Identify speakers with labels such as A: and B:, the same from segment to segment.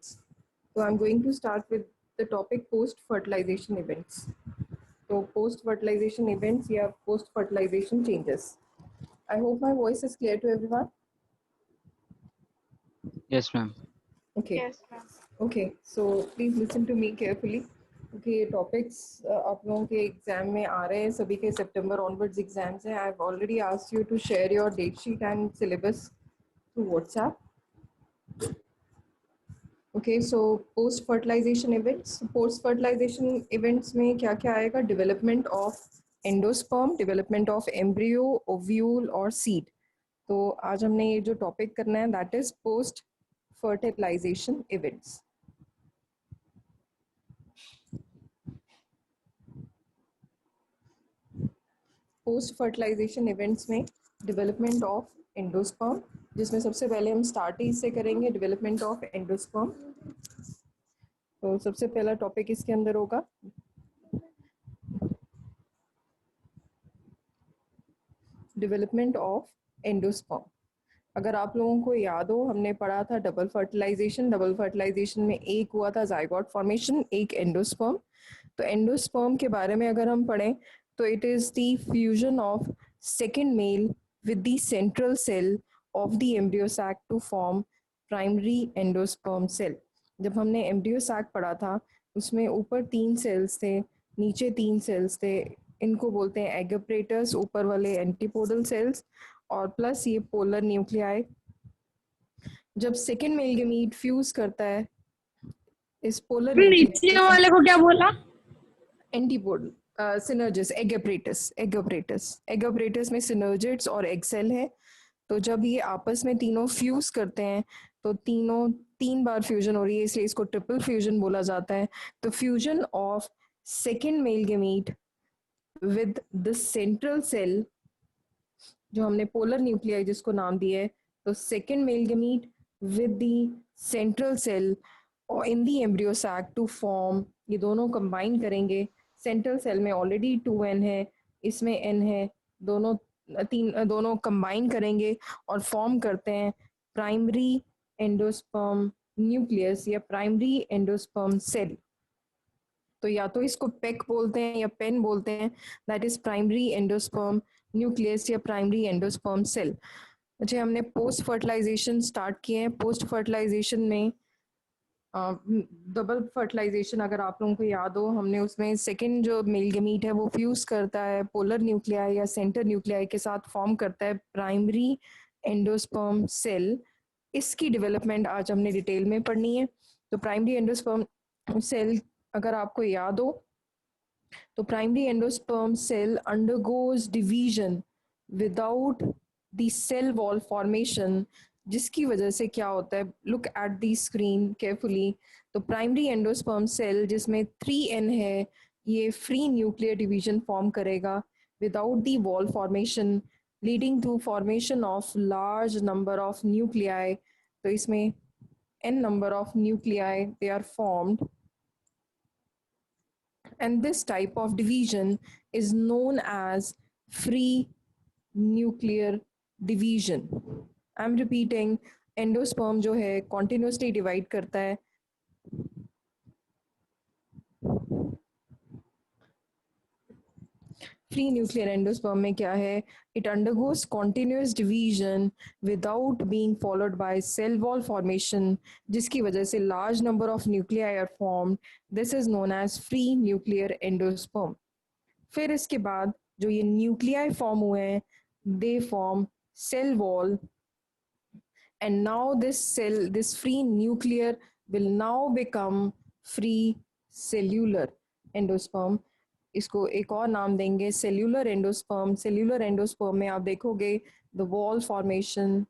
A: So I'm going to start with the topic post-fertilization events. So post-fertilization events या post-fertilization changes. I hope my voice is clear to everyone.
B: Yes, ma'am.
A: Okay.
C: Yes, ma'am.
A: Okay. So please listen to me carefully. Okay, ये topics आप लोगों के exam में आ रहे हैं, सभी के सितंबर ऑनवर्ड्स एग्जाम्स हैं. I've already asked you to share your date sheet and syllabus through WhatsApp. Okay, so post fertilization events. Post fertilization events में क्या क्या आएगा? Development of endosperm, development of embryo, ovule और seed. तो आज हमने ये जो टॉपिक करना है that is post fertilization events. Post fertilization events में डेवलपमेंट ऑफ एंडोस्पर्म, जिसमें सबसे पहले हम स्टार्ट ही से करेंगे डेवलपमेंट ऑफ एंडोस्पर्म. तो सबसे पहला टॉपिक इसके अंदर होगा डेवलपमेंट ऑफ एंडोस्पर्म. अगर आप लोगों को याद हो, हमने पढ़ा था डबल फर्टिलाइजेशन. डबल फर्टिलाइजेशन में एक हुआ था जाइगोट फॉर्मेशन, एक एंडोस्पर्म. तो एंडोस्पर्म के बारे में अगर हम पढ़ें तो it is the fusion of second male with the central cell of the embryo sac to form primary endosperm cell. जब हमने एम्ब्रियो सैक पढ़ा था उसमें ऊपर 3 सेल्स थे, नीचे 3 सेल्स थे. इनको बोलते हैं एगोप्रेटस, ऊपर वाले एंटीपोडल सेल्स, और प्लस ये पोलर न्यूक्लियाई. जब सेकेंड मेल गेमीट फ्यूज करता है इस पोलर
C: नीचे वाले को क्या बोला?
A: एंटीपोडल सिनर्जिस, एगोप्रेटस में सिनर्जिट्स और एक्सेल है. तो जब ये आपस में तीनों फ्यूज करते हैं तो तीनों 3 बार फ्यूजन हो रही है, इसलिए इसको ट्रिपल फ्यूजन बोला जाता है. तो fusion of second male gamete with the central cell, जो हमने पोलर न्यूक्लियाई जिसको नाम दिया है, तो second male gamete with the central cell और in the embryo sac to form, ये दोनों कंबाइन करेंगे. सेंट्रल सेल में ऑलरेडी 2n है, इसमें n है, दोनों कंबाइन करेंगे और फॉर्म करते हैं प्राइमरी एंडोस्पर्म न्यूक्लियस या प्राइमरी एंडोस्पर्म सेल. तो या तो इसको पेक बोलते हैं या पेन बोलते हैं, that is primary endosperm nucleus या प्राइमरी एंडोस्पर्म सेल. अच्छा, हमने पोस्ट फर्टिलाइजेशन स्टार्ट किए हैं. पोस्ट फर्टिलाइजेशन में डबल फर्टिलाइजेशन अगर आप लोगों को याद हो, हमने उसमें सेकेंड जो मेल गेमीट है वो फ्यूज करता है पोलर न्यूक्लियाई या सेंटर न्यूक्लियाई के साथ, फॉर्म करता है प्राइमरी एंडोस्पर्म सेल. इसकी डेवलपमेंट आज हमने डिटेल में पढ़नी है. तो प्राइमरी एंडोस्पर्म सेल अगर आपको याद हो तो primary endosperm cell undergoes division without the cell wall formation, जिसकी वजह से क्या होता है, look at the screen carefully. तो प्राइमरी एंडोस्पर्म सेल जिसमें 3n है, ये फ्री न्यूक्लियर डिवीजन फॉर्म करेगा without the wall formation, leading to formation of large number of nuclei. तो इसमें n number of nuclei they are formed, and this type of division is known as free nuclear division. I'm repeating, endosperm जो है continuously divide करता है. Free nuclear endosperm में क्या है, it undergoes continuous division without being followed by cell wall formation, जिसकी वजह से large number of nuclei are formed. This is known as free nuclear endosperm. फिर इसके बाद जो ये न्यूक्लियाई फॉर्म हुए हैं, they form cell wall, and now this free nuclear will now become free cellular endosperm. इसको एक और नाम देंगे सेल्यूलर एंडोस्पर्म. सेल्यूलर एंडोस्पर्म में आप देखोगे the wall formation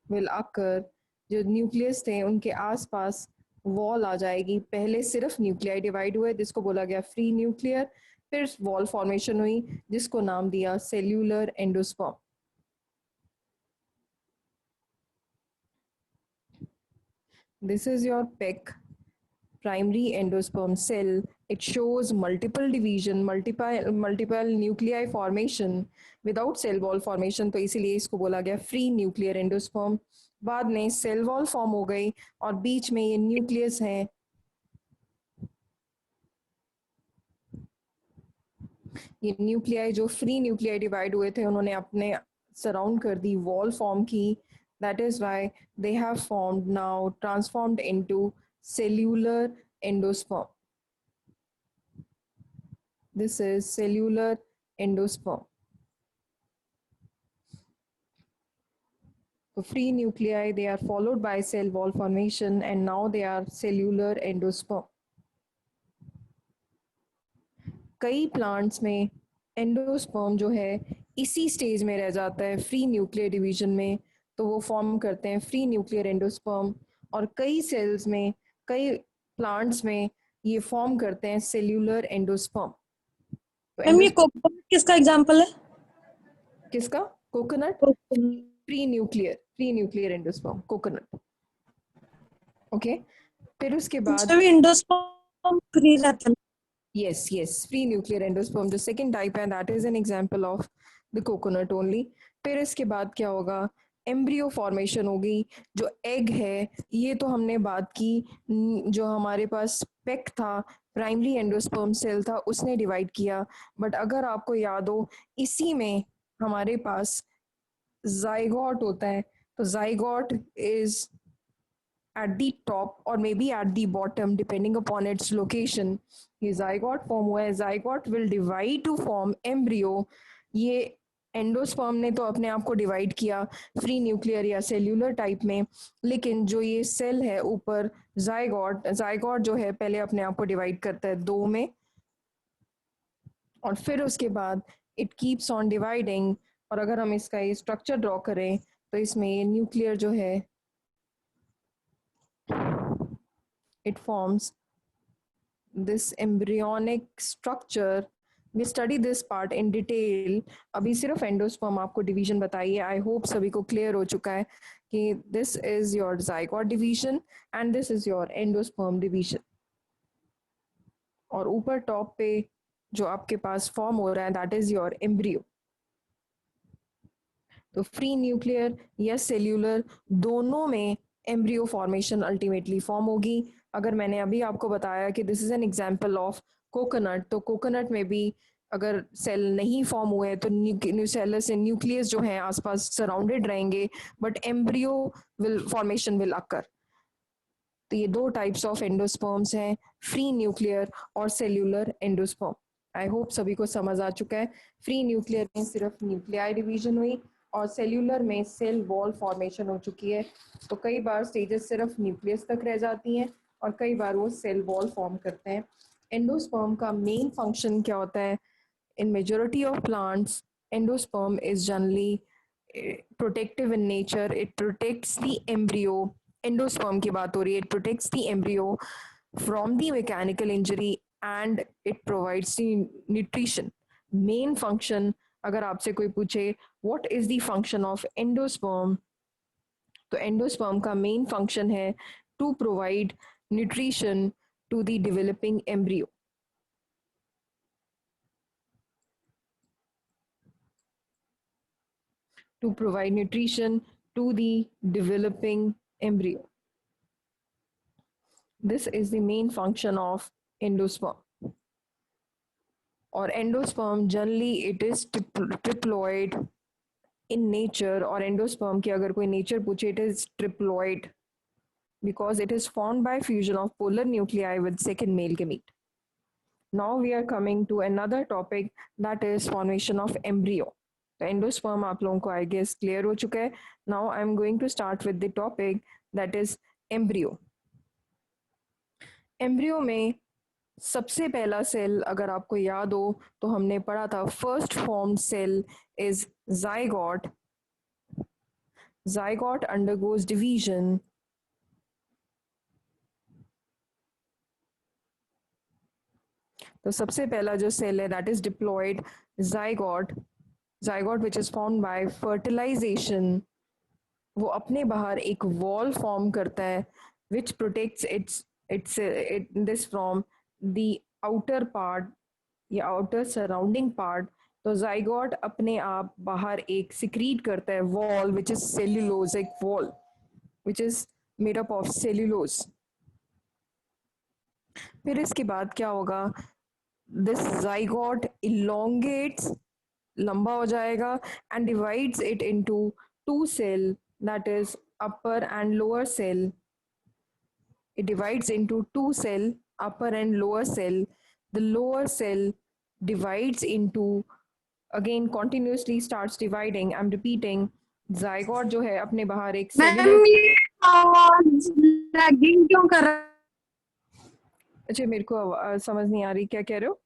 A: will occur, जो न्यूक्लियस थे उनके आसपास वॉल आ जाएगी. पहले सिर्फ न्यूक्लियाई डिवाइड हुए जिसको बोला गया फ्री न्यूक्लियर, फिर वॉल फॉर्मेशन हुई जिसको नाम दिया cellular endosperm. This is your PEC, primary endosperm cell. It shows multiple division, multiple nuclei formation without cell wall formation. तो इसीलिए इसको बोला गया free nuclear endosperm. बाद में सेल वॉल फॉर्म हो गई और बीच में ये न्यूक्लियस है। ये न्यूक्लियाई जो फ्री न्यूक्लियाई डिवाइड हुए थे उन्होंने अपने सराउंड कर दी, वॉल फॉर्म की। That is why they have formed now transformed into cellular endosperm. This is cellular endosperm. So free nuclei, they are followed by cell wall formation and now they are cellular endosperm. कई plants में endosperm जो है इसी stage में रह जाता है free nuclear division में, तो वो फॉर्म करते हैं फ्री न्यूक्लियर एंडोस्पर्म। और कई सेल्स में, कई प्लांट्स में ये फॉर्म करते हैं सेल्यूलर एंडोस्पर्म। तो
C: मैम ये कोकोनट किसका एग्जांपल है?
A: किसका? Coconut. Free nuclear endosperm coconut. Okay, फिर उसके बाद
C: एंडोस्पर्म फ्री रहता है।
A: yes, free nuclear endosperm जो second type है, that is an example of the coconut only। फिर इसके बाद क्या होगा? एम्ब्रियो फॉर्मेशन होगी। जो एग है, ये तो हमने बात की, जो हमारे पास पेक था, प्राइमरी एंडोस्पर्म सेल था, उसने डिवाइड किया। बट अगर आपको याद हो, इसी में हमारे पास जाइगोट होता है। तो zygote is at the top or maybe at the bottom depending upon its location। ये zygote form हुआ है, zygote will divide to form embryo। ये एंडोस्पर्म ने तो अपने आप को डिवाइड किया फ्री न्यूक्लियर या सेल्यूलर टाइप में, लेकिन जो ये सेल है ऊपर जाइगोट जो है पहले अपने आप को डिवाइड करता है दो में, और फिर उसके बाद इट कीप्स ऑन डिवाइडिंग। और अगर हम इसका ये स्ट्रक्चर ड्रॉ करें तो इसमें ये न्यूक्लियर जो है it forms this embryonic structure। we study this part in detail। अभी सिर्फ एंडोस्पर्म आपको डिवीजन बताइए। आई होप सभी को क्लियर हो चुका है कि this is your zygote division and this is your endosperm division. और ऊपर टॉप पे जो आपके पास फॉर्म हो रहा है दैट इज योर एम्ब्रियो। तो फ्री न्यूक्लियर या सेल्यूलर दोनों में एम्ब्रियो फॉर्मेशन अल्टीमेटली फॉर्म होगी। अगर मैंने अभी आपको बताया कि this is an example of coconut, तो कोकोनट में भी अगर सेल नहीं फॉर्म हुए तो न्यूसेलस एंड न्यूक्लियस जो है आसपास सराउंडेड रहेंगे, but embryo will formation will occur. तो ये दो टाइप्स ऑफ एंडोस्पर्म्स हैं, फ्री न्यूक्लियर और सेल्यूलर एंडोस्पर्म। आई होप सभी को समझ आ चुका है। फ्री न्यूक्लियर में सिर्फ न्यूक्लियाई डिवीजन हुई और सेल्यूलर में सेल वॉल फॉर्मेशन हो चुकी है। तो कई बार स्टेजेस सिर्फ न्यूक्लियस तक रह जाती हैं और कई बार वो सेल वॉल फॉर्म करते हैं। एंडोस्पर्म का मेन फंक्शन क्या होता है? इन majority of plants endosperm is generally protective in nature। it protects the embryo। Endosperm की बात हो रही है। it protects the embryo from the mechanical injury and it provides the nutrition। main function अगर आपसे कोई पूछे what is the function of endosperm, तो एंडोस्पर्म का मेन फंक्शन है to provide nutrition to the developing embryo. to provide nutrition to the developing embryo। This is the main function of endosperm। और endosperm generally it is triploid in nature. और endosperm की अगर कोई nature पूछे, it is triploid because it is formed by fusion of polar nuclei with second male gamete। Now we are coming to another topic, that is formation of embryo। तो endosperm आप लोगों को I guess clear हो चुका है। Now I am going to start with the topic that is embryo. Embryo में सबसे पहला सेल अगर आपको याद हो तो हमने पढ़ा था first formed cell is zygote. Zygote undergoes division. तो सबसे पहला जो सेल है that is diploid zygote. Zygote which is formed by fertilisation. वो अपने बाहर एक वॉल फॉर्म करता है which protects this from the outer part या आउटर सराउंडिंग पार्ट। तो जाइगोट अपने आप बाहर एक सिक्रीट करता है wall which is cellulosic wall. which is made up of cellulose. फिर इसके बाद क्या होगा, this zygote elongates, लंबा हो जाएगा, and divides it into two cell, that is upper and lower cell. It divides into two cell, upper and lower cell. The lower cell divides into, again continuously starts dividing. I'm repeating, zygote जो है अपने बाहर एक
C: ma'am
A: cellular,
C: ये आवाज lagging क्यों कर रहा है?
A: अच्छा मेरे को समझ नहीं आ रही क्या कह रहे हो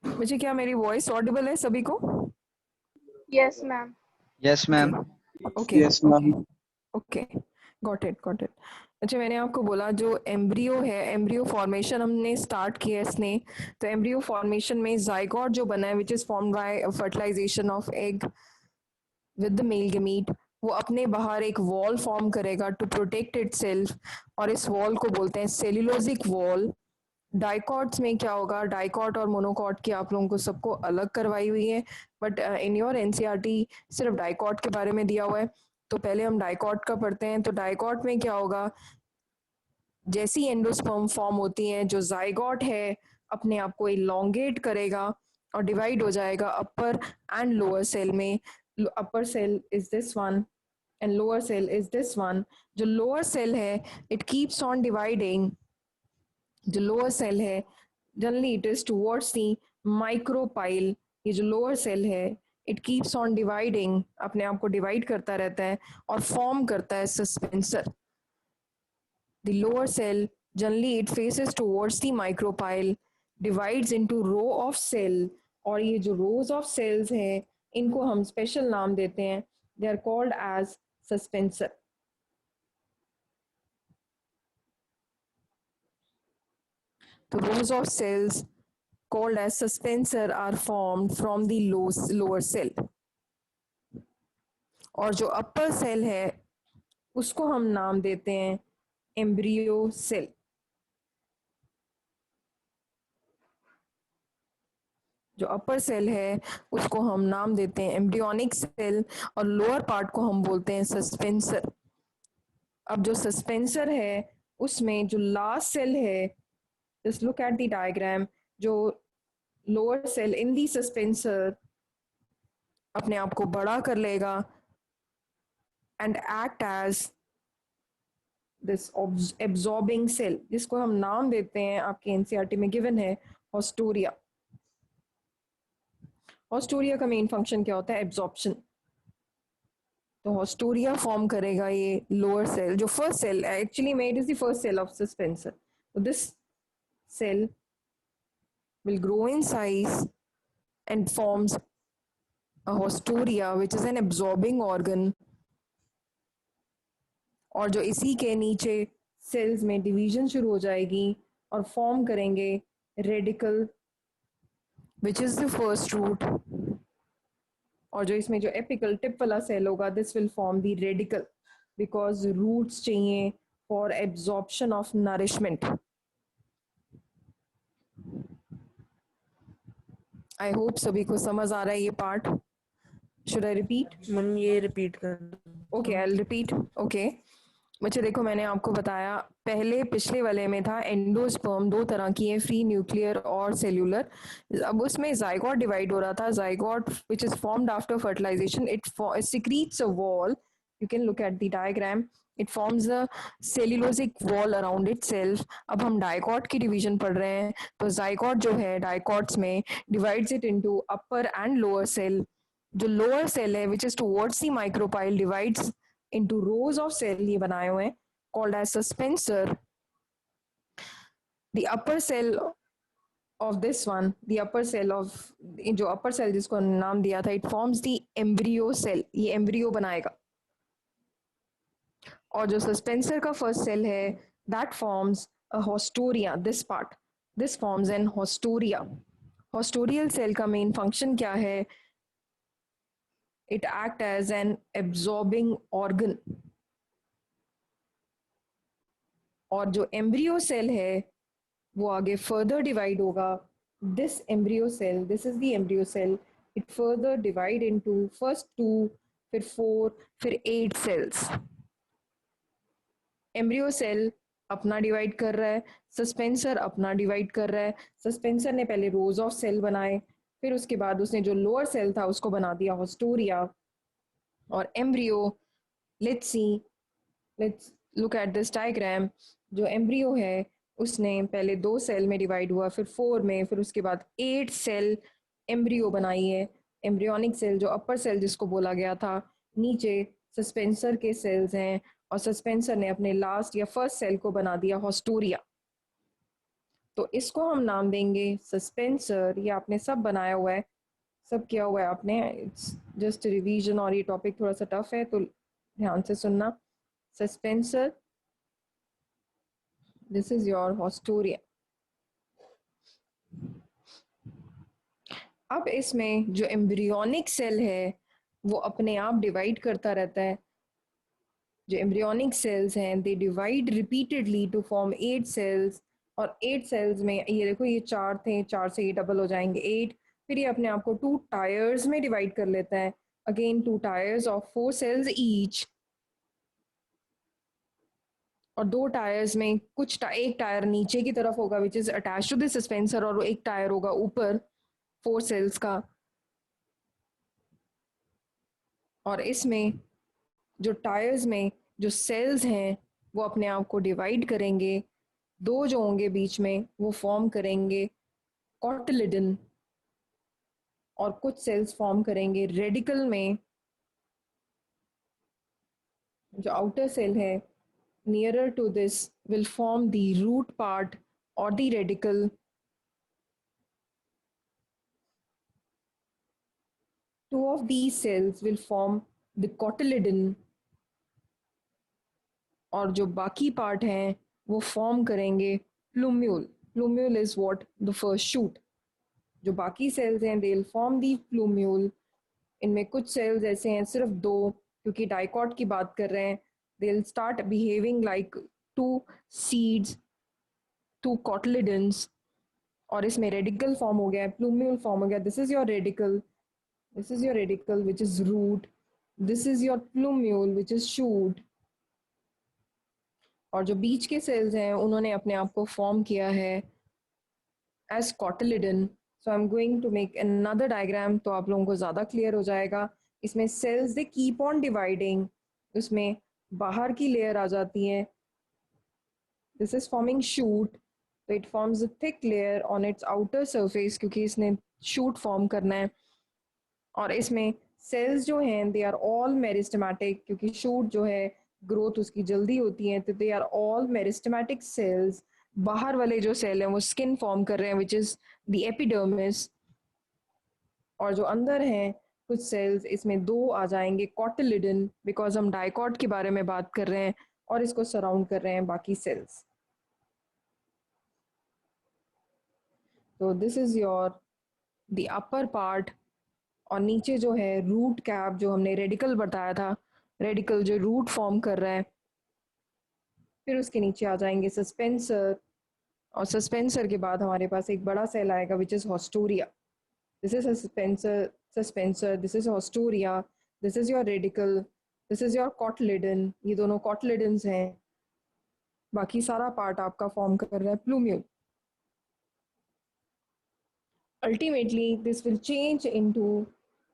A: मुझे, क्या मेरी वॉइस ऑडिबल है सभी को?
B: Yes, ma'am.
D: Yes, ma'am.
A: Okay
E: Yes, ma'am.
A: Okay, got it. अच्छा मैंने आपको बोला जो एम्ब्रियो है, एम्ब्रियो फॉर्मेशन हमने स्टार्ट किया इसने, तो एम्ब्रियो फॉर्मेशन में जाइगोट जो बना है which is formed by fertilization of egg with the male gamete, वो अपने बाहर एक वॉल फॉर्म करेगा टू प्रोटेक्ट इटसेल्फ, और इस वॉल को बोलते हैं सेल्यूलोजिक वॉल। डाइकॉट्स में क्या होगा, डाइकॉट और मोनोकॉट की आप लोगों को सबको अलग करवाई हुई है, बट इन योर एनसीईआरटी सिर्फ डाइकॉट के बारे में दिया हुआ है। तो पहले हम डाइकॉट का पढ़ते हैं। तो डाइकॉट में क्या होगा, जैसी एंडोस्पर्म फॉर्म होती हैं, जो जाइगोट है अपने आप को इलोंगेट करेगा और डिवाइड हो जाएगा अपर एंड लोअर सेल में। Upper cell is this one and lower cell is this one. जो लोअर सेल है इट कीप्स ऑन डिवाइडिंग, जो लोअर सेल है generally it is towards the micropyle. ये जो लोअर सेल है इट कीप्स ऑन डिवाइडिंग, अपने आप को डिवाइड करता रहता है और फॉर्म करता है suspensor. The lower cell, generally it faces towards the micropyle, divides into row of cell, और ये जो rows of cells हैं इनको हम special नाम देते हैं, they are called as suspensor. The rows of cells called as suspensor are formed from the lower cell. और जो upper cell है उसको हम नाम देते हैं embryo cell. जो अपर सेल है उसको हम नाम देते हैं एम्ब्रियोनिक सेल, और लोअर पार्ट को हम बोलते हैं सस्पेंसर। अब जो सस्पेंसर है उसमें जो लास्ट सेल है, just look at the diagram, जो lower cell in the suspensor अपने आप को बड़ा कर लेगा and act as this absorbing cell, जिसको हम नाम देते हैं, आपके एनसीईआरटी में गिवन है, ऑस्टोरिया। ऑस्टोरिया का मेन फंक्शन क्या होता है, एब्जॉर्प्शन। तो ऑस्टोरिया फॉर्म करेगा ये लोअर सेल, जो फर्स्ट सेल एक्चुअली में it is the first cell of suspensor. तो this cell will grow in size and forms a haustoria which is an absorbing organ, और जो इसी के नीचे सेल्स में डिवीजन शुरू हो जाएगी और फॉर्म करेंगे radicle which is the first root, और जो इसमें जो एपिकल टिप वाला सेल होगा this will form the radicle, because roots चाहिए for absorption of nourishment. I hope सभी को समझ आ रहा है ये part. Should I repeat?
F: Ma'am ये रिपीट कर।
A: Okay I will repeat. Okay बच्चे देखो, मैंने आपको बताया पहले पिछले वाले में था एंडोस्पर्म दो तरह की है, फ्री न्यूक्लियर और सेल्यूलर। अब उसमें जाइगोट डिवाइड हो रहा था, zygote which is formed after fertilization, it secretes a wall, you can look at the diagram, it forms a cellulosic wall around itself। अब हम डाइकॉट की डिवीजन पढ़ रहे हैं, तो जाइगोट जो है डाइकॉट्स में divides it into upper and lower cell. जो लोअर सेल है which is towards the micropyle divides into rows of cell, ये बनाए हुए हैं, called as suspensor। the upper cell of this one, the upper cell of, जो upper cell जिसको नाम दिया था, it forms the embryo cell, ये embryo बनाएगा। और जो suspensor का first cell है that forms a haustoria, this part, this forms an haustoria। haustorial cell का main function क्या है, it act as an absorbing organ। और जो एम्ब्रियो सेल है वो आगे फर्दर डिवाइड होगा, this embryo cell, this is the embryo cell, it further divide into first two फिर 4, फिर 8 सेल्स। एम्ब्रियो सेल अपना डिवाइड कर रहा है, सस्पेंसर अपना डिवाइड कर रहा है। सस्पेंसर ने पहले रोज ऑफ सेल बनाए, फिर उसके बाद उसने जो लोअर सेल था उसको बना दिया हॉस्टोरिया। और embryo, let's see, let's look at this diagram. जो एम्ब्रियो है उसने पहले 2 सेल में डिवाइड हुआ, फिर 4 में, फिर उसके बाद 8 सेल एम्ब्रियो बनाई है। एम्ब्रियोनिक सेल जो अपर सेल जिसको बोला गया था, नीचे सस्पेंसर के सेल्स हैं, और सस्पेंसर ने अपने लास्ट या फर्स्ट सेल को बना दिया हॉस्टोरिया। तो इसको हम नाम देंगे सस्पेंसर। ये आपने सब बनाया हुआ है, सब किया हुआ है आपने, इट्स जस्ट रिवीजन, और ये टॉपिक थोड़ा सा टफ है तो ध्यान से सुनना। Suspensor, this is your haustoria. अब इसमें जो एम्ब्रियोनिक सेल है वो अपने आप डिवाइड करता रहता है। जो एम्ब्रियोनिक सेल्स हैं they divide repeatedly to form 8 cells. और 8 सेल्स में ये देखो, ये 4 थे, 4 से ये डबल हो जाएंगे 8। फिर ये अपने आप को 2 टायर्स में डिवाइड कर लेता है, again 2 tiers of 4 cells each. और 2 टायर्स में एक टायर नीचे की तरफ होगा which is attach to the suspensor, और एक टायर होगा ऊपर 4 सेल्स का। और इसमें जो टायर्स में जो सेल्स हैं वो अपने आप को डिवाइड करेंगे, 2 जो होंगे बीच में वो फॉर्म करेंगे कॉटिलिडन, और कुछ सेल्स फॉर्म करेंगे रेडिकल में। जो आउटर सेल है nearer to this will form the root part और the radicle. 2 of these cells will form the cotyledon, और जो बाकी पार्ट हैं वो फॉर्म करेंगे plumule. Plumule is what, the first shoot. जो बाकी सेल्स हैं they will form the plumule. इनमें कुछ सेल्स ऐसे हैं, सिर्फ 2, क्योंकि डाइकॉट की बात कर रहे हैं, they will start behaving like 2 seeds, 2 cotyledons. और इसमें रेडिकल फॉर्म हो गया है, प्लूम्यूल फॉर्म हो गया। This is your radical, this is your radicle which is root, this is your plumule which is shoot। और जो बीच के सेल्स हैं उन्होंने अपने आप को फॉर्म किया है as cotyledon। so I'm going to make another diagram तो आप लोगों को ज़्यादा क्लियर हो जाएगा। इसमें cells they keep on dividing, उसमें बाहर की लेयर आ जाती है, दिस इज फॉर्मिंग शूट। तो it forms a thick layer on its outer surface, क्योंकि इसने शूट फॉर्म करना है। और इसमें सेल्स जो हैं दे आर ऑल मेरिस्टेमेटिक, क्योंकि शूट जो है ग्रोथ उसकी जल्दी होती है, तो they are all meristematic cells. बाहर वाले जो सेल हैं वो स्किन फॉर्म कर रहे हैं विच इज द एपिडर्मिस। और जो अंदर हैं कुछ सेल्स, इसमें 2 आ जाएंगे कॉटिलिडन, बिकॉज हम डाइकॉट के बारे में बात कर रहे हैं, और इसको सराउंड कर रहे हैं बाकी सेल्स। तो this is your the upper part. और नीचे जो है रूट कैप, जो हमने रेडिकल बताया था, रेडिकल जो रूट फॉर्म कर रहा है। फिर उसके नीचे आ जाएंगे सस्पेंसर, और सस्पेंसर के बाद हमारे पास एक बड़ा सेल आएगा which is haustoria. This is suspensor, suspensor, this is haustoria, this is your radicle, this is your cotyledon. ये दोनों कॉटिलिडन्स हैं, बाकी सारा पार्ट आपका फॉर्म कर रहा है plumule. Ultimately this will change into,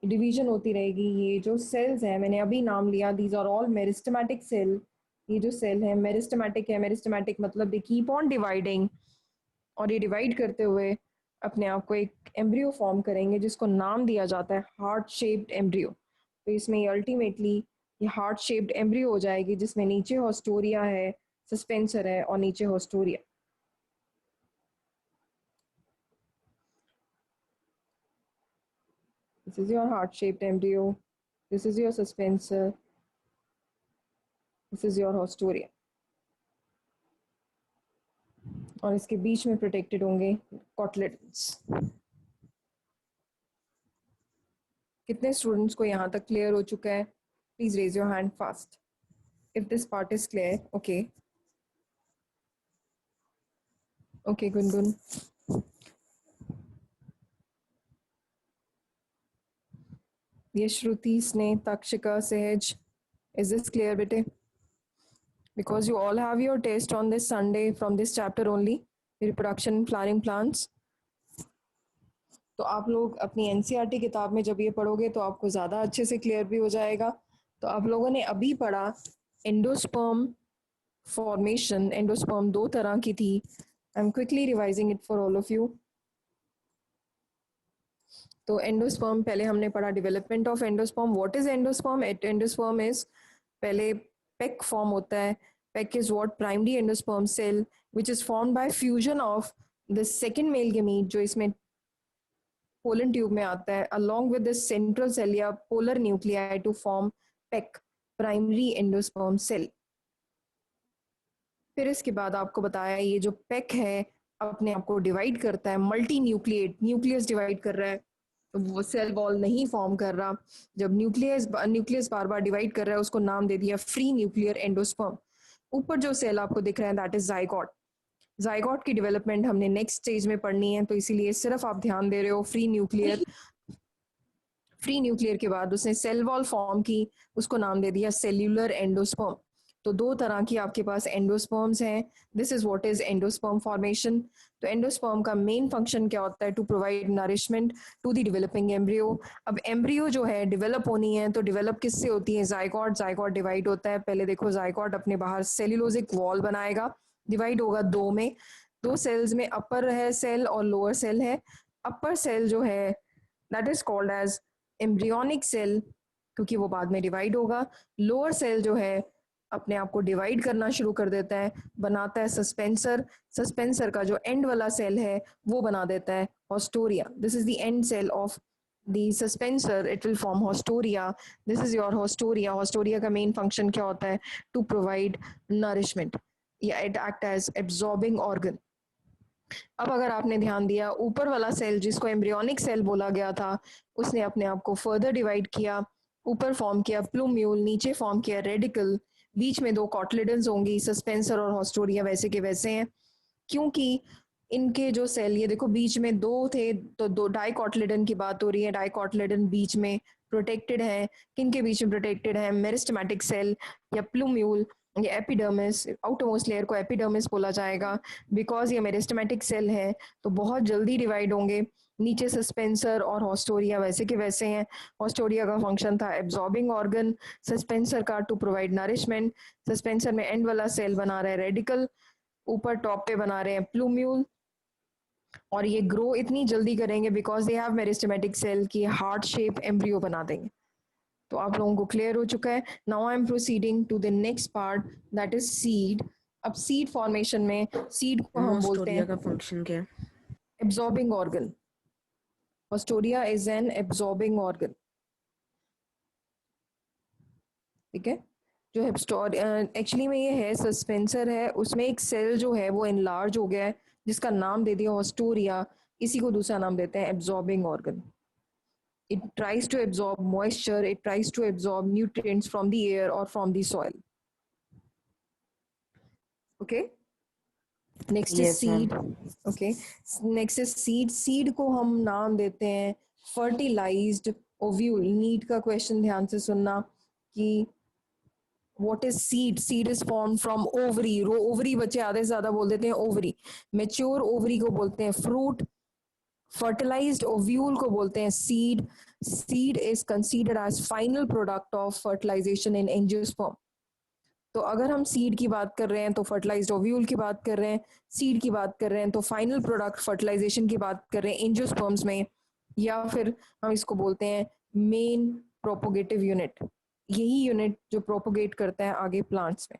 A: division होती रहेगी। ये जो सेल्स हैं मैंने अभी नाम लिया, these are all meristematic cell. ये जो सेल है मेरिस्टेमेटिक है, मेरिस्टेमेटिक मतलब दे कीप ऑन डिवाइडिंग, और ये डिवाइड करते हुए अपने आप को एक एम्ब्रियो फॉर्म करेंगे जिसको नाम दिया जाता है हार्ट शेप्ड एम्ब्रियो। तो इसमें ये अल्टीमेटली ये हार्ट शेप्ड एम्ब्रियो हो जाएगी, जिसमें नीचे हॉस्टोरिया है, सस्पेंसर है, और नीचे haustoria. This is your heart-shaped embryo. This is your suspensor. This is your haustoria. और इसके बीच में प्रोटेक्टेड होंगे कॉटलेट्स। कितने स्टूडेंट्स को यहाँ तक क्लियर हो चुका है? Please raise your hand fast if this part is clear. Okay, okay Gungun. ये श्रुति, स्नेह, तक्षिका, सहज, is this clear bete? Because you all have your test on this Sunday from this chapter only, reproduction and flowering plants. तो आप लोग अपनी NCERT किताब में जब ये पढ़ोगे तो आपको ज़्यादा अच्छे से क्लियर भी हो जाएगा। तो आप लोगों ने अभी पढ़ा एंडोस्पर्म फॉर्मेशन। एंडोस्पर्म दो तरह की थी। I am quickly revising it for all of you. तो एंडोस्पर्म पहले हमने पढ़ा development of endosperm. What is endosperm? Endosperm is, पहले पेक फॉर्म होता है। PEC is what? Primary endosperm cell which is formed by fusion of the second male gamete, जो इसमें pollen tube में आता है, along with the central cell या polar nuclei to form PEC, primary endosperm cell. फिर इसके बाद आपको बताया ये जो पेक है अपने आप को डिवाइड करता है, मल्टी न्यूक्लिएट, न्यूक्लियस डिवाइड कर रहा है, तो वो सेल वॉल नहीं फॉर्म कर रहा। जब न्यूक्लियस बार बार डिवाइड कर रहा है उसको नाम दे दिया फ्री न्यूक्लियर एंडोस्पर्म। ऊपर जो सेल आपको दिख रहा है दैट इज जाइगोट। जाइगोट की डेवलपमेंट हमने नेक्स्ट स्टेज में पढ़नी है, तो इसीलिए सिर्फ आप ध्यान दे रहे हो फ्री न्यूक्लियर। फ्री न्यूक्लियर के बाद उसने सेल वॉल फॉर्म की, उसको नाम दे दिया सेल्यूलर एंडोस्पर्म। तो दो तरह की आपके पास एंडोस्पर्म्स हैं। This is what is endosperm formation. तो एंडोस्पर्म का मेन फंक्शन क्या होता है? To provide nourishment to the developing embryo. अब एम्ब्रियो जो है डेवलप होनी है, तो डेवलप किससे होती है? जाइगोट। जाइगोट डिवाइड होता है, पहले देखो जाइगोट अपने बाहर सेल्यूलोजिक वॉल बनाएगा, डिवाइड होगा दो में। दो सेल्स में अपर है सेल और लोअर सेल है। अपर सेल जो है that is called as embryonic cell, क्योंकि वो बाद में डिवाइड होगा। लोअर सेल जो है अपने आप को डिवाइड करना शुरू कर देता है, बनाता है सस्पेंसर। सस्पेंसर का जो एंड वाला सेल है वो बना देता है haustoria. This is the end cell of the suspensor, it will form haustoria. This is your haustoria. Haustoria का मेन फंक्शन क्या होता है? टू प्रोवाइड नरिशमेंट, या it act as absorbing organ. अब अगर आपने ध्यान दिया, ऊपर वाला सेल जिसको एम्ब्रियोनिक सेल बोला गया था, उसने अपने आप को फर्दर डिवाइड किया। ऊपर फॉर्म किया प्लूम्यूल, नीचे फॉर्म किया रेडिकल, बीच में दो कॉटलिडन्स होंगी। सस्पेंसर और हॉस्टोरिया वैसे के वैसे हैं, क्योंकि इनके जो सेल, ये देखो बीच में दो थे, तो दो डाइकॉटलिडन की बात हो रही है। डाइकॉटलिडन बीच में प्रोटेक्टेड है। किन के बीच में प्रोटेक्टेड है? मेरिस्टेमेटिक सेल या प्लूम्यूल, ये एपिडर्मिस, आउटरमोस्ट लेयर को एपिडर्मिस बोला जाएगा। बिकॉज ये मेरिस्टेमेटिक सेल है तो बहुत जल्दी डिवाइड होंगे। नीचे सस्पेंसर और हॉस्टोरिया वैसे के वैसे हैं। हॉस्टोरिया का फंक्शन था एब्जॉर्बिंग ऑर्गन, सस्पेंसर का टू प्रोवाइड नरिशमेंट। सस्पेंसर में एंड वाला सेल बना रहा है रेडिकल, ऊपर टॉप पे बना रहे हैं प्लूम्यूल। और ये ग्रो इतनी जल्दी करेंगे because they have meristematic cell की हार्ट शेप एम्ब्रियो बना देंगे। तो आप लोगों को क्लियर हो चुका है। Now I am proceeding to the next part that is seed. अब सीड फॉर्मेशन में सीड को हम बोलते
D: हॉस्टोरिया
A: हैं
D: का फंक्शन क्या है?
A: Absorbing organ. Haustoria is an absorbing organ. ठीक है, जो एक्चुअली में ये है सस्पेंसर है, उसमें एक सेल जो है वो एनलार्ज हो गया है जिसका नाम दे दिया हॉस्टोरिया। इसी को दूसरा नाम देते हैं absorbing organ. It tries to absorb moisture, it tries to absorb nutrients from the air or from the soil. Okay, next is
D: Yes, ma'am.
A: seed. Okay, next is seed. Seed को हम नाम देते हैं fertilized ovule। नीट का question ध्यान से सुनना कि what is seed? Seed is formed from ovary। ovary बच्चे आधे से ज्यादा बोल देते हैं ovary। mature ovary को बोलते हैं fruit। फर्टिलाइज्ड ओव्यूल को बोलते हैं seed. Seed is considered as final product of fertilization in angiosperm. तो अगर हम सीड की बात कर रहे हैं तो फर्टिलाइज्ड ओव्यूल की बात कर रहे हैं, सीड की बात कर रहे हैं तो फाइनल प्रोडक्ट फर्टिलाइजेशन की बात कर रहे हैं एंजियोस्पर्म्स में, या फिर हम इसको बोलते हैं मेन प्रोपोगेटिव यूनिट। यही यूनिट जो प्रोपोगेट करता है आगे प्लांट्स में।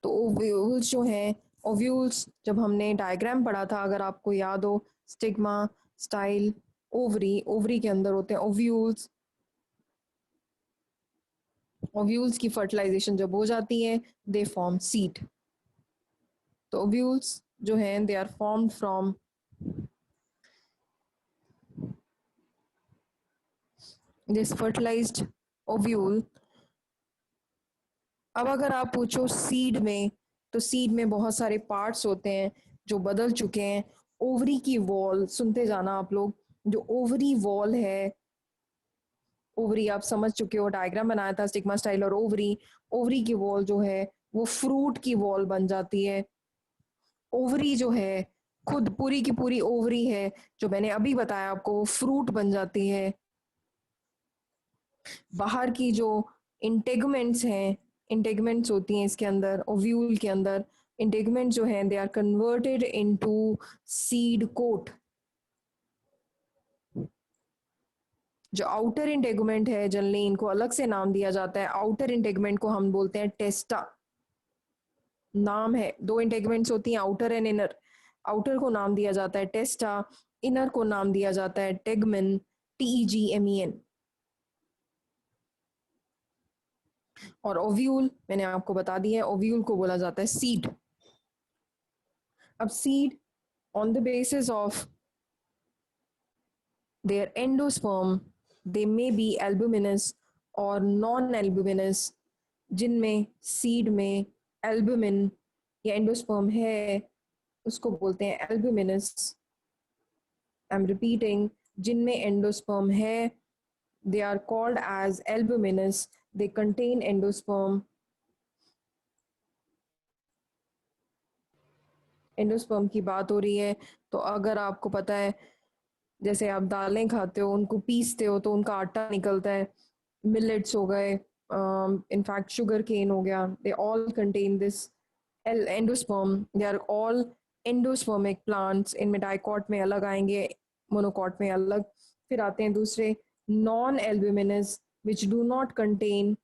A: तो ओव्यूल्स जो हैं, ओव्यूल्स जब हमने डायग्राम पढ़ा था, अगर आपको याद हो, स्टिग्मा, स्टाइल, ओवरी, ओवरी के अंदर होते हैं ओव्यूल्स। ओव्यूल्स की फर्टिलाइजेशन जब हो जाती है दे फॉर्म सीड। तो ओव्यूल्स जो हैं they are formed from this fertilized ovule. अब अगर आप पूछो सीड में, तो सीड में बहुत सारे पार्ट्स होते हैं जो बदल चुके हैं। ओवरी की वॉल, सुनते जाना आप लोग, जो ओवरी वॉल है ओवरी आप समझ चुके हो, डायग्राम बनाया था स्टिग्मा स्टाइल और ओवरी। ओवरी की वॉल जो है वो फ्रूट की वॉल बन जाती है। ओवरी जो है खुद पूरी की पूरी ओवरी है, जो मैंने अभी बताया आपको, वो फ्रूट बन जाती है। बाहर की जो इंटेगमेंट्स हैं, इंटेगमेंट्स होती हैं इसके अंदर, ओव्यूल के अंदर, इंटेगमेंट जो हैं they are converted into seed coat. जो आउटर इंटेगुमेंट है, जनरली इनको अलग से नाम दिया जाता है, आउटर इंटेगुमेंट को हम बोलते हैं टेस्टा। नाम है, दो इंटेगुमेंट्स होती हैं, आउटर एंड इनर। आउटर को नाम दिया जाता है टेस्टा, इनर को नाम दिया जाता है टेगमेन, TEGMEN। और ओव्यूल मैंने आपको बता दिया है, ओव्यूल को बोला जाता है सीड। अब seed on the basis of their endosperm they may be albuminous और नॉन एल्बुमिनस। जिनमें सीड में एल्बुमिन या एंडोस्पर्म है उसको बोलते हैं एल्बुमिनस। आई एम रिपीटिंग, जिनमें एंडोस्पर्म है they are called as albuminous, they contain endosperm। Endosperm की बात हो रही है तो अगर आपको पता है, जैसे आप दालें खाते हो, उनको पीसते हो तो उनका आटा निकलता है, मिलेट्स हो गए, इनफैक्ट शुगर केन हो गया, they all contain this endosperm. They are all endospermic plants. इनमें डाइकॉट में अलग आएंगे, मोनोकॉट में अलग। फिर आते हैं दूसरे non albuminous which do not contain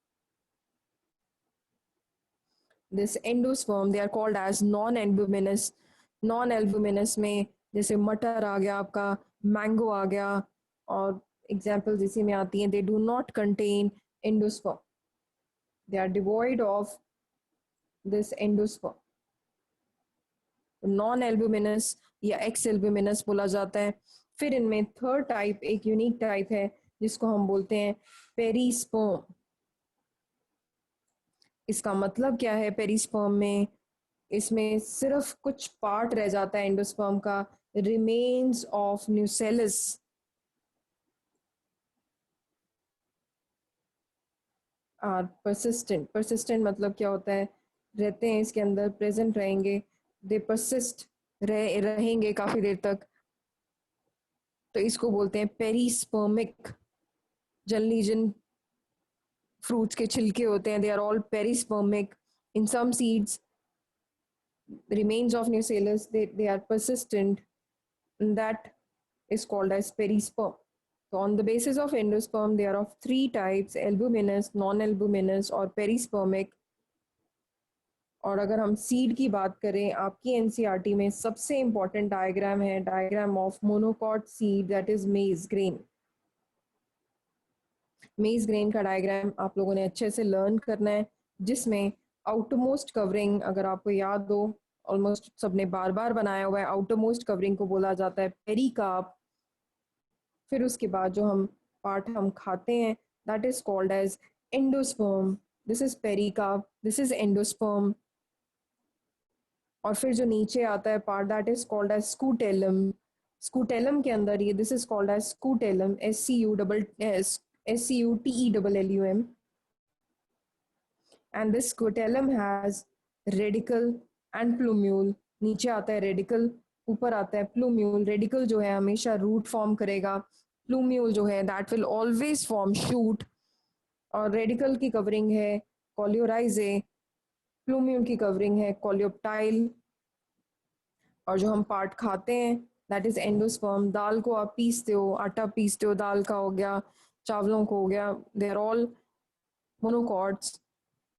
A: this endosperm, they are called as non albuminous. Non albuminous में जैसे मटर आ गया आपका, मैंगो आ गया, और एग्जाम्पल्स इसी में आती हैं। They do not contain endosperm, they are devoid of this endosperm. Non albuminous या एक्स एल्ब्यूमिनस बोला जाता है। फिर इनमें थर्ड टाइप, एक यूनिक टाइप है जिसको हम बोलते हैं पेरिस्पर्म। इसका मतलब क्या है पेरिस्पर्म में? इसमें सिर्फ कुछ पार्ट रह जाता है एंडोस्पर्म का, रिमेन्स ऑफ न्यूसेलस। और परसिस्टेंट, परसिस्टेंट मतलब क्या होता है? रहते हैं इसके अंदर, प्रेजेंट रहेंगे, दे परसिस्ट, रहेंगे काफी देर तक, तो इसको बोलते हैं पेरिस्पर्मिक। जनरली जिन फ्रूट्स के छिलके होते हैं they are all perispermic. In some seeds remains of nucellus, they are persistent, and that is called as perisperm. So on the basis of endosperm, they are of three types: albuminous, non-albuminous और perispermic। और अगर हम seed की बात करें, आपकी NCERT में सबसे इंपॉर्टेंट डायग्राम है diagram of monocot seed, that is मेज ग्रेन। मेज ग्रेन का डायग्राम आप लोगों ने अच्छे से लर्न करना है, जिसमें आउटरमोस्ट कवरिंग, अगर आपको याद हो, ऑलमोस्ट सबने बार बार बनाया हुआ है, आउटरमोस्ट कवरिंग को बोला जाता है पेरिकार्प। फिर उसके बाद जो हम पार्ट हम खाते हैं that is called as endosperm. This is pericarp, this is endosperm. और फिर जो नीचे आता है part that is called as scutellum. Scutellum के अंदर ये this is called as scutellum, SCUTELLUM। and this scutellum has radicle and plumule। नीचे आता है रेडिकल, ऊपर आता है प्लूम्यूल। रेडिकल जो है हमेशा रूट फॉर्म करेगा, प्लूम्यूल जो है that will always form shoot. और रेडिकल की कवरिंग है कॉलियोराइजे, प्लूम्यूल की कवरिंग है कॉलियोप्टाइल। और जो हम पार्ट खाते हैं दैट इज एंडोस्पर्म। दाल को आप पीसते हो, आटा पीसते हो, दाल का हो गया, चावलों को हो गया, दे आर ऑल मोनोकॉट्स।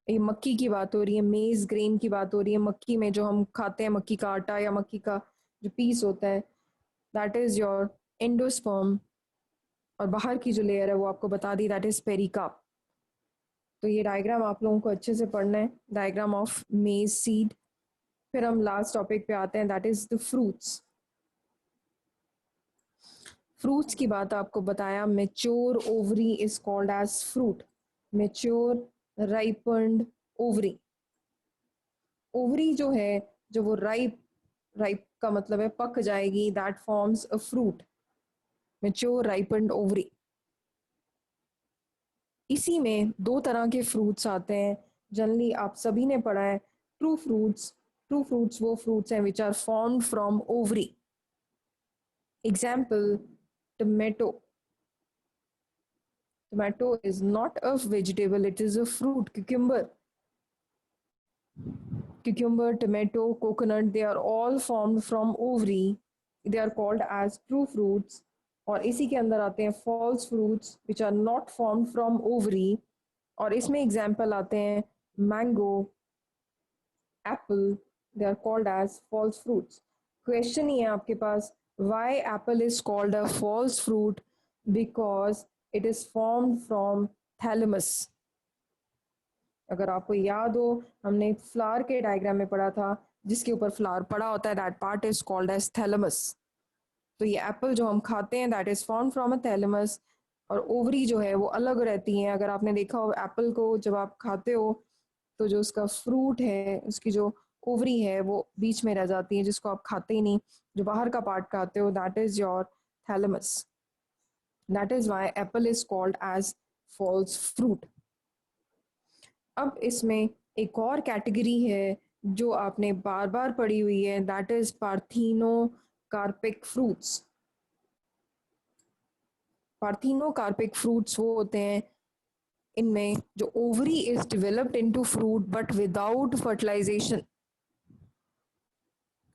A: ये मक्की की बात हो रही है, मेज ग्रेन की बात हो रही है। मक्की में जो हम खाते हैं, मक्की का आटा या मक्की का जो पीस होता है दैट इज योर एंडोस्पर्म। और बाहर की जो लेयर है वो आपको बता दी, दैट इज पेरिकार्प। तो ये डायग्राम आप लोगों को अच्छे से पढ़ना है, डायग्राम ऑफ मेज सीड। फिर हम लास्ट टॉपिक पे आते हैं that is the fruits. Fruits की बात आपको बताया, mature ovary is called as fruit. Mature ripened ovary. Ovary जो है, जो वो राइप, राइप का मतलब है पक जाएगी, that forms a fruit, mature ripened ovary. इसी में दो तरह के फ्रूट्स आते हैं, जनरली आप सभी ने पढ़ा है, ट्रू फ्रूट्स। ट्रू फ्रूट्स वो फ्रूट्स हैं which are formed from ovary. Example, tomato. Tomato is not a vegetable, it is a fruit. Cucumber, tomato, coconut, they are all formed from ovary. They are called as true fruits. और इसी के अंदर आते हैं false fruits which are not formed from ovary. और इसमें example आते हैं mango, apple, they are called as false fruits. Question ही है आपके पास, why apple is called a false fruit? Because it is formed from thalamus. अगर आपको याद हो, हमने फ्लावर के डायग्राम में पढ़ा था, जिसके ऊपर फ्लावर पड़ा होता है, that part is called as thalamus. तो ये एप्पल जो हम खाते हैं that is form from a thalamus, और ओवरी जो है वो अलग रहती हैं। अगर आपने देखा हो एप्पल को जब आप खाते हो तो जो उसका फ्रूट है, उसकी जो ओवरी है वो बीच में रह जाती है, जिसको आप खाते ही नहीं। जो बाहर का पार्ट खाते हो that is your thalamus. That is why apple is called as false fruit. अब इसमें एक और कैटेगरी है जो आपने बार बार पढ़ी हुई है, that is parthenocarpic fruits. Parthenocarpic fruits वो होते हैं इनमें जो ovary is developed into fruit but without fertilization.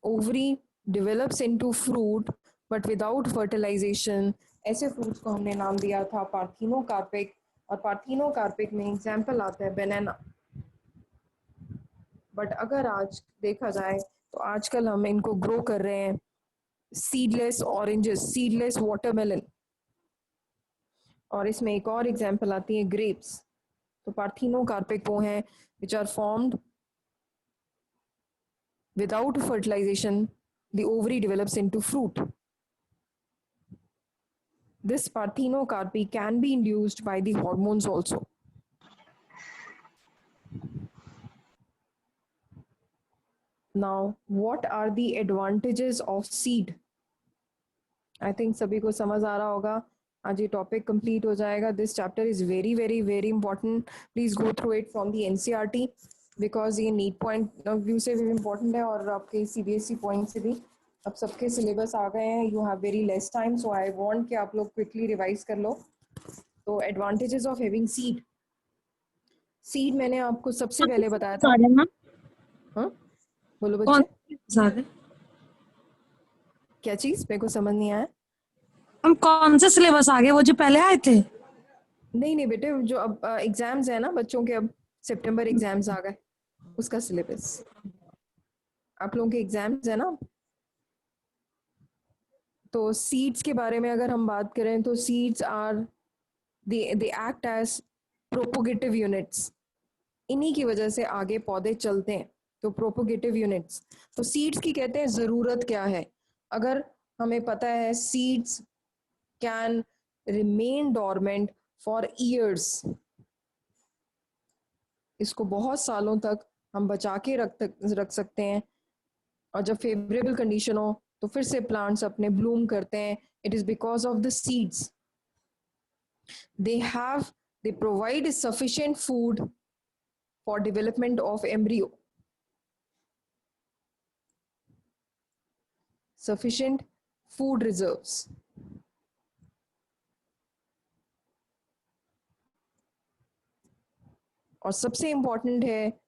A: Ovary develops into fruit but without fertilization. ऐसे फ्रूट्स को हमने नाम दिया था पार्थिनोकार्पिक। और पार्थिनोकार्पिक में एग्जाम्पल आता है बनाना। बट अगर आज देखा जाए तो आजकल हम इनको ग्रो कर रहे हैं सीडलेस ऑरेंजेस, सीडलेस वाटरमेलन। और इसमें एक और एग्जांपल आती है ग्रेप्स। तो पार्थिनोकार्पिक वो हैं which are formed without fertilization, the ovary develops into fruit. This parthenocarpy can be induced by the hormones also. Now, what are the advantages of seed? I think सभी को समझ आ रहा होगा। आज ये टॉपिक कंप्लीट हो जाएगा। This chapter is very very very important. Please go through it from the NCERT because ये नीट पॉइंट ऑफ व्यू से भी इम्पोर्टेंट है और आपके सीबीएसई पॉइंट से भी। अब सबके सिलेबस आ गए हैं, you have very less time, so I want कि आप लोग क्विकली रिवाइज कर लो। तो advantages of having seed. Seed मैंने आपको सबसे पहले बताया था। हाँ बोलो बच्चे, क्या चीज मेरे को समझ नहीं आया।
C: हम कौन से सिलेबस आ गए, वो जो पहले आए थे?
A: नहीं नहीं बेटे, जो अब एग्जाम्स है ना बच्चों के, अब सितंबर एग्जाम्स आ गए, उसका सिलेबस। आप लोगों के एग्जाम्स है ना। तो सीड्स के बारे में अगर हम बात करें तो seeds are they act as propagative units. इन्हीं की वजह से आगे पौधे चलते हैं। तो प्रोपोगेटिव यूनिट्स, तो सीड्स की कहते हैं जरूरत क्या है। अगर हमें पता है seeds can remain dormant for years, इसको बहुत सालों तक हम बचा के रख सकते हैं। और जब फेवरेबल कंडीशन हो तो फिर से प्लांट्स अपने ब्लूम करते हैं। It is because of the seeds. They provide sufficient food for development of embryo. Sufficient food reserves. और सबसे इंपॉर्टेंट है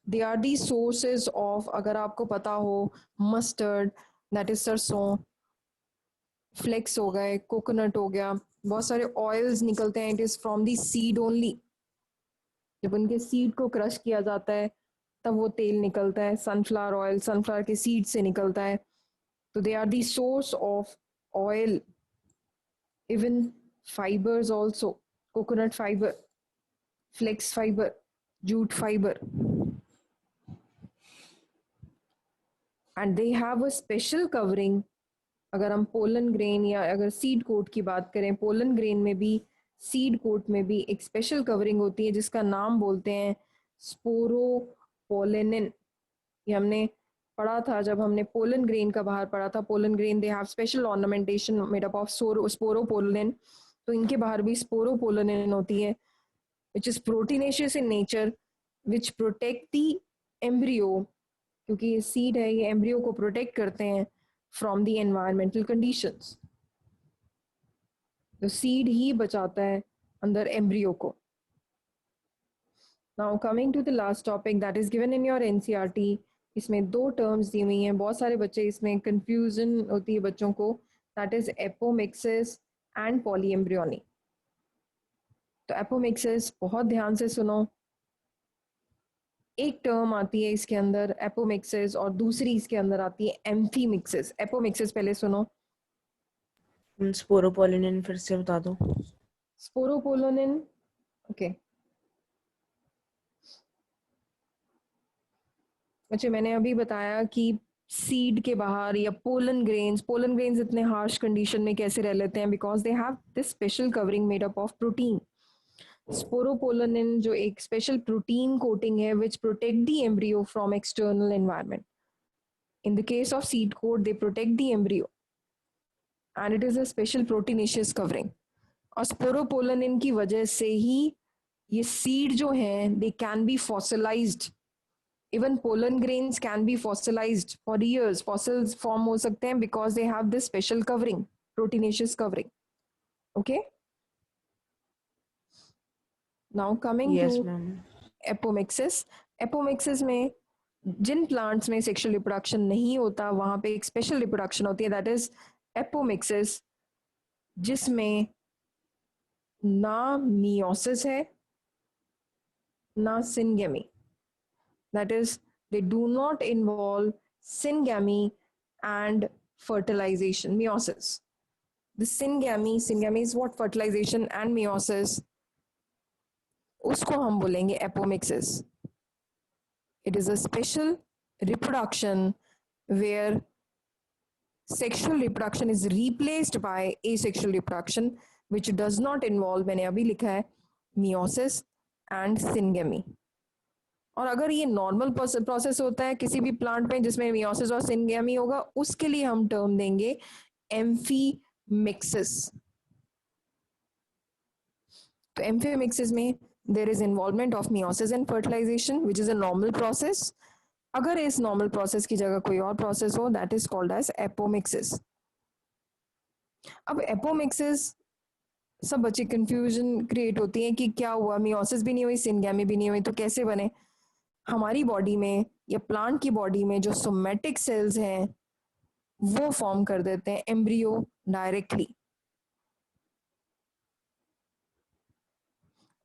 A: they are the sources of, अगर आपको पता हो, मस्टर्ड दैट इज सरसों, फ्लेक्स हो गए, कोकोनट हो गया, बहुत सारे ऑयल्स निकलते हैं, it is from the seed only. जब उनके सीड को क्रश किया जाता है तब वो तेल निकलता है। सनफ्लावर ऑयल सनफ्लावर के सीड से निकलता है। तो they are the source of oil. Even fibers also, coconut fiber, flax fiber, jute fiber, and they have a special covering. अगर हम पोलन ग्रेन या अगर सीड कोट की बात करें, पोलन ग्रेन में भी, सीड कोट में भी एक स्पेशल कवरिंग होती है जिसका नाम बोलते हैं स्पोरोपोलेनिन। ये हमने पढ़ा था जब हमने पोलन ग्रेन का बाहर पढ़ा था। Pollen grain they have special ornamentation made up of sporopollenin. तो इनके बाहर भी स्पोरोपोलेनिन होती है। which is proteinaceous in nature, which protect the embryo, क्योंकि ये सीड है, ये एम्ब्रियो को प्रोटेक्ट करते हैं फ्रॉम द एनवायरमेंटल कंडीशंस। तो सीड ही बचाता है अंदर एम्ब्रियो को। Now coming to the last topic that is given in your NCERT, इसमें दो टर्म्स दी हुई हैं, बहुत सारे बच्चे इसमें कंफ्यूजन होती है बच्चों को, that is apomixis and polyembryony. तो एपोमिक्सिस बहुत ध्यान से सुनो, एक टर्म आती है इसके अंदर एपोमिक्सिस और दूसरी इसके अंदर आती है एम्फीमिक्सिस। एपोमिक्सिस पहले सुनो।
D: स्पोरोपोलिनिन फिर से बता दो।
A: स्पोरोपोलिनिन, ओके अच्छा, मैंने अभी बताया कि सीड के बाहर या पोलन ग्रेन्स इतने हार्श कंडीशन में कैसे रह लेते हैं, because they have this special covering made up of protein. Sporopollenin जो एक स्पेशल प्रोटीन कोटिंग है which protect the embryo from external environment. In the case of seed coat they protect the embryo and it is a special proteinaceous covering. और sporopollenin की वजह से ही ये seed जो हैं they can be fossilized. Even pollen grains can be fossilized for years. Fossils form हो सकते हैं because they have this special covering, proteinaceous covering. Okay. Now coming
D: Yes,
A: to
D: ma'am.
A: apomixis. Apomixis में जिन plants में sexual reproduction नहीं होता वहाँ पे एक special reproduction होती है, that is apomixis, जिसमें ना meiosis है ना syngamy. That is, they do not involve syngamy and fertilization, meiosis. The syngamy is what? Fertilization and meiosis. उसको हम बोलेंगे apomixis. It is a special reproduction where sexual reproduction is replaced by asexual reproduction, which does not involve, मैंने अभी लिखा है, meiosis and syngamy. और अगर ये नॉर्मल प्रोसेस होता है किसी भी प्लांट में जिसमें मियोसिस और सिंगेमी होगा, उसके लिए हम टर्म देंगे एम्फीमिक्सिस। तो एम्फीमिक्सिस में there is involvement of meiosis and fertilization which is a normal process. अगर इस नॉर्मल प्रोसेस की जगह कोई और प्रोसेस हो, that is called as apomixis. अब एपोमिक्सिस सब बच्चे कंफ्यूजन क्रिएट होती है कि क्या हुआ, मियोसिस भी नहीं हुई, सिंगेमी भी नहीं हुई, तो कैसे बने। हमारी बॉडी में या प्लांट की बॉडी में जो सोमेटिक सेल्स हैं वो फॉर्म कर देते हैं एम्ब्रियो डायरेक्टली,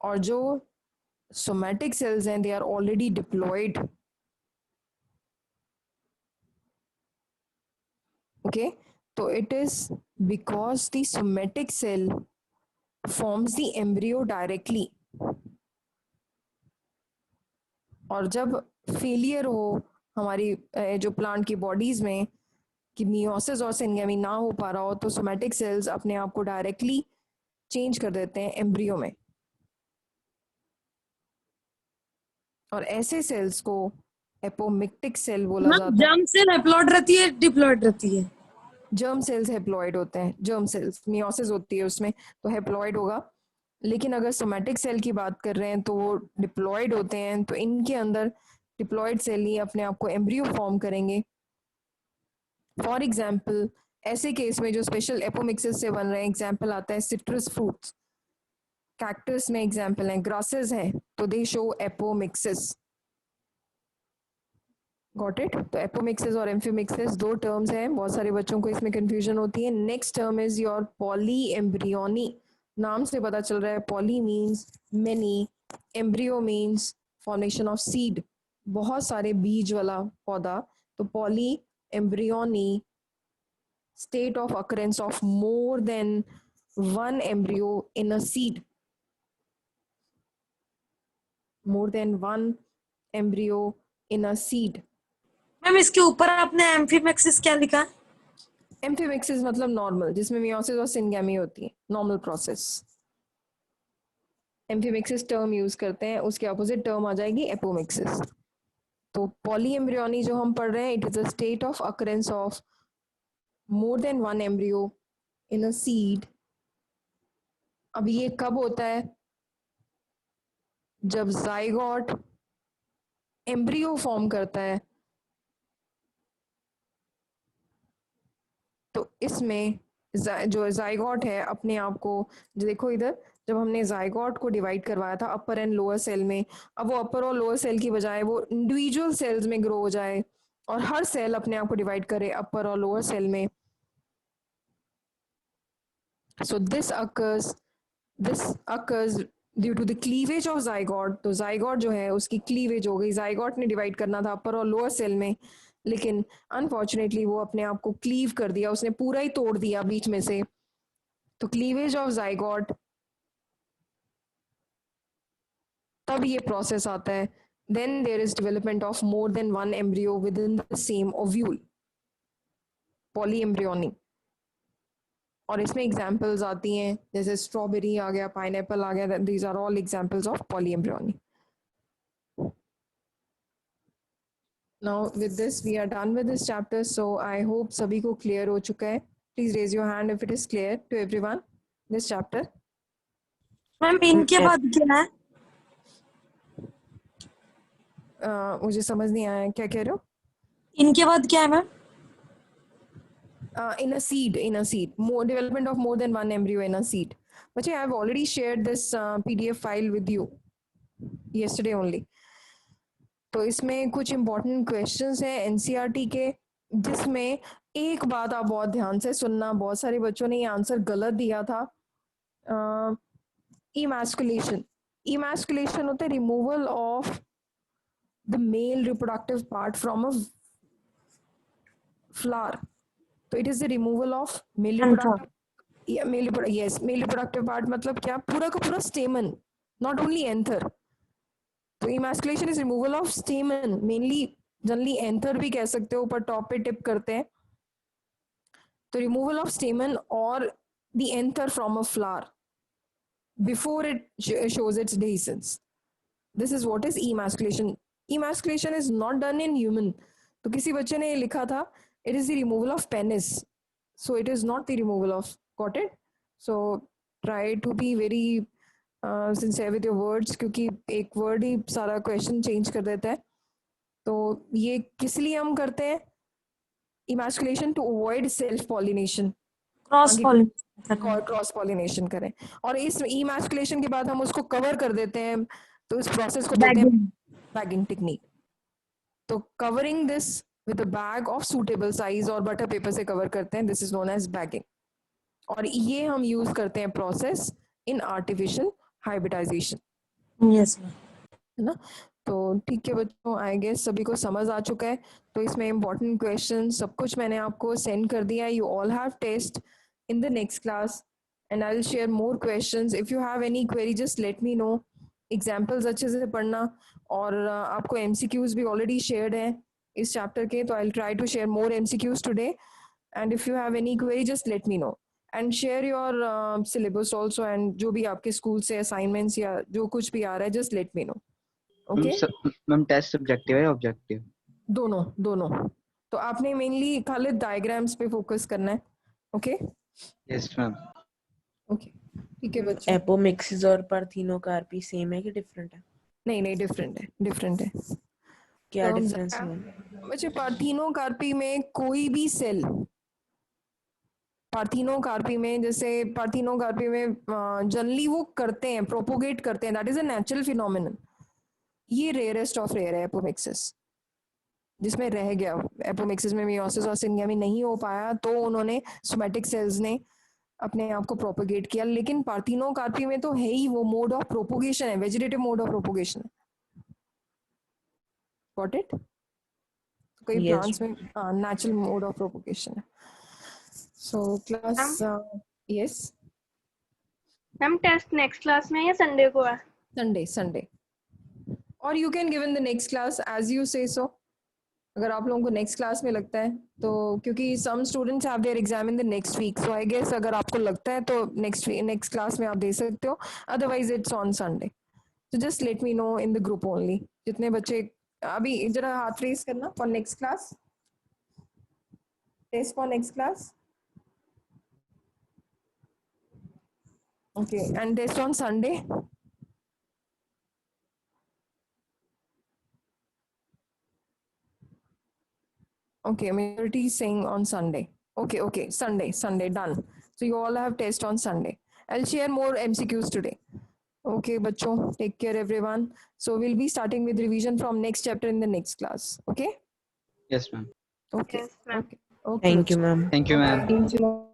A: और जो सोमेटिक सेल्स हैं they are already diploid. Okay, तो it is because the somatic cell forms the embryo directly, और जब फेलियर हो हमारी जो प्लांट की बॉडीज में कि मियोसिस और सिंगेमी ना हो पा रहा हो, तो सोमेटिक सेल्स अपने आप को डायरेक्टली चेंज कर देते हैं एम्ब्रियो में, और ऐसे सेल्स को एपोमिक्टिक सेल बोला जाता है।
C: जर्म सेल हैप्लॉइड रहती है, डिप्लॉइड रहती है?
A: जर्म सेल्स हैप्लॉइड होते हैं, जर्म सेल्स, मियोसिस होती है उसमें तो हैप्लॉइड होगा, लेकिन अगर सोमेटिक सेल की बात कर रहे हैं तो वो डिप्लॉइड होते हैं। तो इनके अंदर डिप्लॉइड सेल ही अपने आप को एम्ब्रियो फॉर्म करेंगे। फॉर एग्जाम्पल ऐसे केस में जो स्पेशल एपोमिक्सिस से बन रहे हैं, एग्जाम्पल आता है सिट्रस फ्रूट्स, कैक्टस में एग्जाम्पल है, ग्रासेस हैं, तो दे शो एपोमिक्सिस। Got it. तो एपोमिक्सिस और एम्फीमिक्सिस दो टर्म्स हैं, बहुत सारे बच्चों को इसमें कंफ्यूजन होती है। Next term is your poly embryony. नाम से पता चल रहा है, poly means many, embryo means formation of seed, बहुत सारे बीज वाला पौधा। तो poly embryony, state of occurrence of more than one embryo in a seed, more than one embryo in a seed.
C: Ma'am इसके ऊपर आपने एम्फीमेक्सिस क्या लिखा?
A: एम्फीमिक्सिस मतलब नॉर्मल, जिसमें मियोसिस और सिंगेमी होती है, normal process. Amphimixis term use करते हैं, उसके ऑपोजिट टर्म आ जाएगी एपोमिक्सिस। तो पॉली एम्ब्रियोनी जो हम पढ़ रहे हैं, it is a state of occurrence of more than one embryo in a seed. अब ये कब होता है? जब जाइगोट एम्ब्रियो फॉर्म करता है तो इसमें जो जाइगोट है अपने आप को, जो देखो इधर, जब हमने जाइगोट को डिवाइड करवाया था अपर एंड लोअर सेल में, अब वो अपर और लोअर सेल की बजाय वो इंडिविजुअल सेल्स में ग्रो हो जाए और हर सेल अपने आप को डिवाइड करे अपर और लोअर सेल में. So this occurs due to the cleavage of zygote. तो जाइगोट जो है उसकी क्लीवेज हो गई, जाइगोट ने डिवाइड करना था अपर और लोअर सेल में, लेकिन अनफॉर्चुनेटली वो अपने आप को क्लीव कर दिया, उसने पूरा ही तोड़ दिया बीच में से. तो क्लीवेज ऑफ जाइगोट, तब ये प्रोसेस आता है. Then there is development of more than one embryo within the same ovule, polyembryonic. और इसमें एग्जाम्पल्स आती हैं जैसे स्ट्रॉबेरी आ गया, पाइनएप्पल आ गया, these are all examples of polyembryonic. Now with this we are done with this chapter, so I hope सभी को clear हो चुका है. Please raise your hand if it is clear to everyone this chapter.
C: Ma'am इनके बाद क्या है?
A: मुझे समझ नहीं आया, क्या कह रहे हो?
C: इनके बाद क्या है ma'am?
A: In a seed, more development of more than one embryo in a seed. But I have already shared this PDF file with you yesterday only. तो इसमें कुछ important questions हैं NCERT के, जिसमें एक बात आप बहुत ध्यान से सुनना, बहुत सारे बच्चों ने ये आंसर गलत दिया था. emasculation होता है removal of the male reproductive part from a flower. तो it is the removal of male reproductive, male reproductive part मतलब क्या? पूरा का पूरा स्टेमन, नॉट ओनली एंथर. तो emasculation is removal of stamen, mainly generally anther भी कह सकते हो, ऊपर टॉप पे टिप करते हैं. तो रिमूवल ऑफ स्टेमन और the anther from a flower before it shows its dehiscence. This is what is emasculation. Emasculation is not done in human. तो किसी बच्चे ने लिखा था it is the removal of penis, so it is not the removal of. Got it? So try to be very sincere with your words, क्योंकि एक word ही सारा question change कर देता है. तो ये किस लिए हम करते हैं emasculation? to avoid self pollination,
C: cross pollination.
A: Cross pollination करें. और इस इमैस्कुलेशन के बाद हम उसको कवर कर देते हैं, तो इस प्रोसेस को बोलते हैं बैगिंग टेक्निक. तो covering this with a bag of suitable size और बटर पेपर से कवर करते हैं, this is known as bagging. और ये हम यूज करते हैं process in artificial hybridization.
C: Yes ma'am.
A: है ना? तो ठीक है बच्चों, आई गेस सभी को समझ आ चुका है. तो इसमें इंपॉर्टेंट क्वेश्चन सब कुछ मैंने आपको सेंड कर दिया है. You all have test in the next class and I'll share more questions. If you have any query just let me know. Examples अच्छे से पढ़ना. और आपको MCQs भी already shared हैं इस chapter के, तो I'll try to share more MCQs today. And if you have any query just let me know and share your syllabus also, and जो भी आपके स्कूल से assignments या जो कुछ भी आ रहा है just let me know. Okay?
D: Ma'am test subjective है ऑब्जेक्टिव?
A: दोनों दोनों. तो आपने मेनली खाली डायग्राम्स पे फोकस करना है. ओके?
D: Yes ma'am.
A: ओके ठीक है बच्चों.
E: एपोमिक्सिस और पार्थेनोकार्पी सेम है कि डिफरेंट है?
A: नहीं डिफरेंट है, डिफरेंट है.
E: क्या
A: तो
E: डिफरेंस है?
A: बच्चे पार्थेनोकार्पी में कोई भी सेल, पार्थेनोकार्पी में जैसे पार्थेनोकार्पी में जनरली वो करते हैं, प्रोपोगेट करते हैं, that is a natural phenomenon. ये रेयरेस्ट ऑफ रेयर है एपोमिक्सिस, जिसमें रह गया. एपोमिक्सिस में मियोसिस और सिंगेमी नहीं हो पाया तो उन्होंने सोमैटिक सेल्स ने अपने आप को प्रोपोगेट किया. लेकिन पार्थेनोकार्पी में तो है ही वो मोड ऑफ प्रोपोगेशन है, vegetative mode of propagation. Got it? कई
E: Yes.
A: प्लांट्स में नेचुरल मोड ऑफ प्रोपोगेशन है. So class yes
B: ma'am test next class में या संडे को है?
A: संडे और you can give in the next class as you say. So अगर आप लोगों को नेक्स्ट क्लास में लगता है तो, क्योंकि some students have their exam in the next week, so I guess अगर आपको लगता है तो नेक्स्ट क्लास में आप दे सकते हो, अदरवाइज इट्स ऑन संडे. तो just let me know in the group only. जितने बच्चे अभी जरा हाथ रेज करना for next class, test for next class. Okay, and test on Sunday. Okay, majority is saying on Sunday. Okay, Sunday, done. So you all have test on Sunday. I'll share more MCQs today. Okay, bachcho, take care everyone. So we'll be starting with revision from next chapter in the next class. Okay?
D: Yes, ma'am.
A: Okay.
B: Yes, ma'am.
A: Okay. Okay.
E: Thank you,
A: bachcho.
E: ma'am.
D: Thank you, ma'am.
A: Thank you.